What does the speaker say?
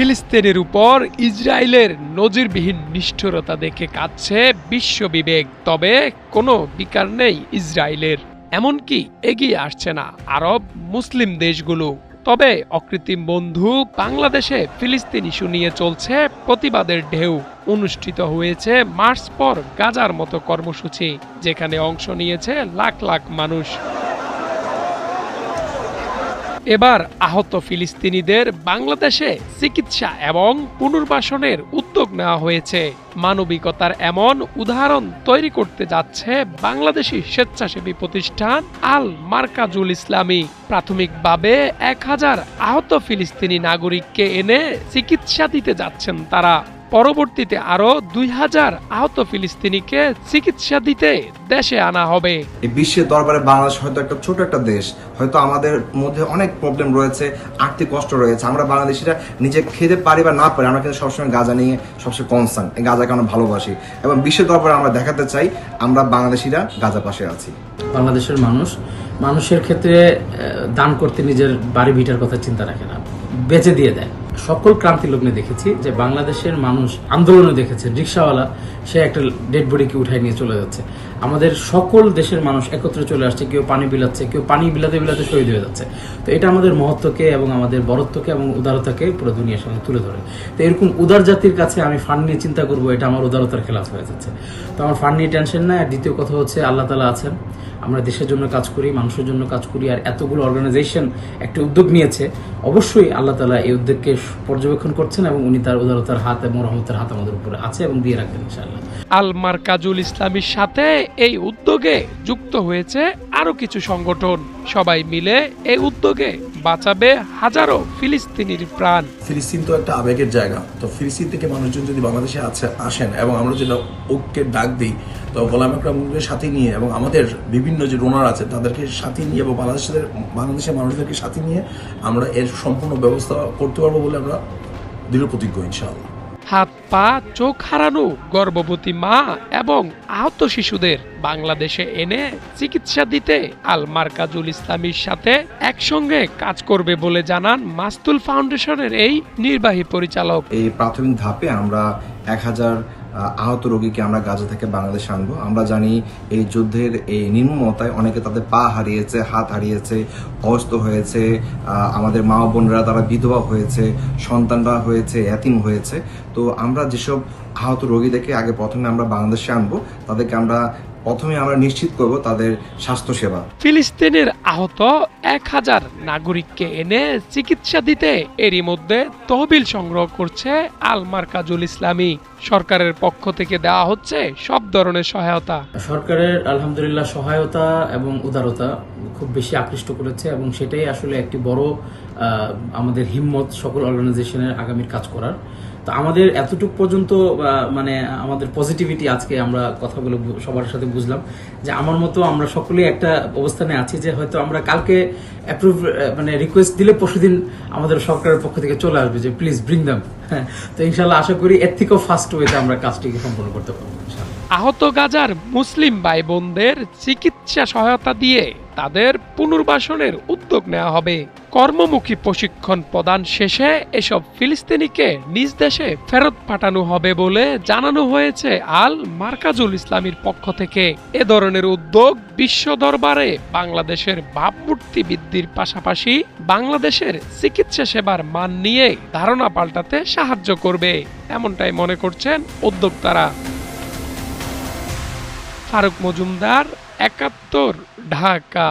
ফিলিস্তিনের উপর ইসরায়েলের নজিরবিহীন নিষ্ঠুরতা দেখে কাঁদছে বিশ্ব বিবেক। তবে কোনো বিকার নেই ইসরায়েলের, এমনকি এগিয়ে আসছে না আরব মুসলিম দেশগুলো। তবে অকৃত্রিম বন্ধু বাংলাদেশে ফিলিস্তিন ইস্যু নিয়ে চলছে প্রতিবাদের ঢেউ। অনুষ্ঠিত হয়েছে মার্চ ফর গাজার মতো কর্মসূচি, যেখানে অংশ নিয়েছে লাখ লাখ মানুষ। এবার আহত ফিলিস্তিনিদের বাংলাদেশে চিকিৎসা এবং পুনর্বাসনের উদ্যোগ নেওয়া হয়েছে। মানবিকতার এমন উদাহরণ তৈরি করতে যাচ্ছে বাংলাদেশি স্বেচ্ছাসেবী প্রতিষ্ঠান আল মারকাজুল ইসলামী। প্রাথমিকভাবে 1000 আহত ফিলিস্তিনি নাগরিককে এনে চিকিৎসা দিতে যাচ্ছেন তারা। পরবর্তীতে আরো 2000 আহত ফিলিস্তিনিকে চিকিৎসা দিতে দেশে আনা হবে। এই বিশ্বের দরবারে বাংলাদেশ হয়তো একটা ছোট একটা দেশ, হয়তো আমাদের মধ্যে অনেক প্রবলেম রয়েছে, আর্থিক কষ্ট রয়েছে, আমরা বাংলাদেশিরা নিজে খেতে পারি বা না পারি, আমরা কিন্তু সবসময় গাজা নিয়ে সবসময় কনসার্ন, এই গাজাকে আমরা ভালোবাসি এবং বিশ্বের দরবারে আমরা দেখাতে চাই আমরা বাংলাদেশিরা গাজা পাশে আছি। বাংলাদেশের মানুষের ক্ষেত্রে দান করতে নিজের বাড়ি ভিটার কথা চিন্তা রাখে না, বেচে দিয়ে দেয়। সকল ক্রান্তি লগ্নে দেখেছি যে বাংলাদেশের মানুষ আন্দোলনে দেখেছে রিক্সাওয়ালা সে একটা ডেড বডিকে উঠায় নিয়ে চলে যাচ্ছে। আমাদের সকল দেশের মানুষ একত্রে চলে আসছে, কেউ পানি বিলাচ্ছে, কেউ পানি বিলাতে বিলাতে শহীদ হয়ে যাচ্ছে। তো এটা আমাদের মহত্বকে এবং আমাদের বরত্বকে এবং উদারতাকে পুরো দুনিয়ার সামনে তুলে ধরে। তো এরকম উদার জাতির কাছে আমি ফান্ড নিয়ে চিন্তা করবো, এটা আমার উদারতার খেলাফ হয়ে যাচ্ছে। তো আমার ফান্ড নিয়ে টেনশন নাই। আর দ্বিতীয় কথা হচ্ছে আল্লাহ তাআলা আছেন, আমরা দেশের জন্য কাজ করি, মানুষের জন্য কাজ করি। আর এতগুলো অর্গানাইজেশন একটা উদ্যোগ নিয়েছে, অবশ্যই আল্লাহ তাআলা এই উদ্যোগকে পর্যবেক্ষণ করছেন এবং উনি তার উদারতার হাত এবং রহমতের হাত আমাদের উপরে আছে এবং দিয়ে রাখবেন ইনশাআল্লাহ। আল মারকাজুল ইসলামীর সাথে এই উদ্যোগে যুক্ত হয়েছে আরো কিছু সংগঠন। সবাই মিলে এই উদ্যোগে বাঁচাবে হাজারো ফিলিস্তিনির প্রাণ। ফিলিস্তিন তো একটা আবেগের জায়গা। তো ফিলিস্তিন থেকে মানুষজন যদি বাংলাদেশে আসেন এবং আমরা যেটা ঐক্যের ডাক দিই, তো গোলাম আকরামকে সাথে নিয়ে এবং আমাদের বিভিন্ন যে ডোনার আছে তাদেরকে সাথে নিয়ে এবং বাংলাদেশের মানুষদেরকে সাথে নিয়ে আমরা এর সম্পূর্ণ ব্যবস্থা করতে পারবো বলে আমরা দৃঢ় প্রতিজ্ঞ ইনশাআল্লাহ। হাত পা চোখ হারানো গর্ভবতী মা এবং আহত শিশুদের বাংলাদেশে এনে চিকিৎসা দিতে আল মারকাজুল ইসলামীর সাথে একসঙ্গে কাজ করবে বলে জানান মাস্তুল ফাউন্ডেশনের এই নির্বাহী পরিচালক। এই প্রাথমিক ধাপে আমরা 1000 আহত রোগীকে আমরা গাজা থেকে বাংলাদেশে আনবো। আমরা জানি এই যুদ্ধের এই নির্মমতায় অনেকে তাদের পা হারিয়েছে, হাত হারিয়েছে, অসুস্থ হয়েছে, আমাদের মা বোনরা তারা বিধবা হয়েছে, সন্তানরা হয়েছে, এতিম হয়েছে। তো আমরা যেসব আহত রোগীদেরকে আগে প্রথমে আমরা বাংলাদেশে আনবো, তাদেরকে আমরা প্রথমে আমরা নিশ্চিত করব তাদের স্বাস্থ্যসেবা। ফিলিস্তিনের আহত 1000 নাগরিককে এনে চিকিৎসা দিতে এরই মধ্যে তহবিল সংগ্রহ করছে আল মারকাজুল ইসলামী। সরকারের পক্ষ থেকে দেওয়া হচ্ছে সব ধরনের সহায়তা। সরকারের আলহামদুলিল্লাহ সহায়তা এবং উদারতা খুব বেশি আকৃষ্ট করেছে এবং সেটাই আসলে একটি বড় আমাদের হিম্মত সকল অর্গানাইজেশনের আগামীর কাজ করার। তো আমাদের এতটুকু পর্যন্ত মানে আমাদের পজিটিভিটি, আজকে আমরা কথাগুলো সবার সাথে বুঝলাম যে আমার মতো আমরা সকলেই একটা অবস্থানে আছি যে হয়তো আমরা কালকে অ্যাপ্রুভ মানে রিকোয়েস্ট দিলে পরশুদিন আমাদের সরকারের পক্ষ থেকে চলে আসবে যে প্লিজ ব্রিং দেম। হ্যাঁ, তো ইনশাল্লাহ আশা করি এর থেকেও ফাস্ট ওয়েতে আমরা কাজটিকে সম্পন্ন করতে পারবো। আহত গাজার মুসলিম ভাই বোনদের চিকিৎসা সহায়তা দিয়ে তাদের পুনর্বাসনের উদ্যোগ নেওয়া হবে। কর্মমুখী প্রশিক্ষণ প্রদান শেষে এসব ফিলিস্তিনিকে নিজ দেশে ফেরত পাঠানো হবে বলে জানানো হয়েছে আল মারকাজুল ইসলামীর পক্ষ থেকে। এ ধরনের উদ্যোগ বিশ্ব দরবারে বাংলাদেশের ভাবমূর্তি বৃদ্ধির পাশাপাশি বাংলাদেশের চিকিৎসা সেবার মান নিয়ে ধারণা পাল্টাতে সাহায্য করবে, এমনটাই মনে করছেন উদ্যোক্তারা। ফারুক মজুমদার, 71, ঢাকা।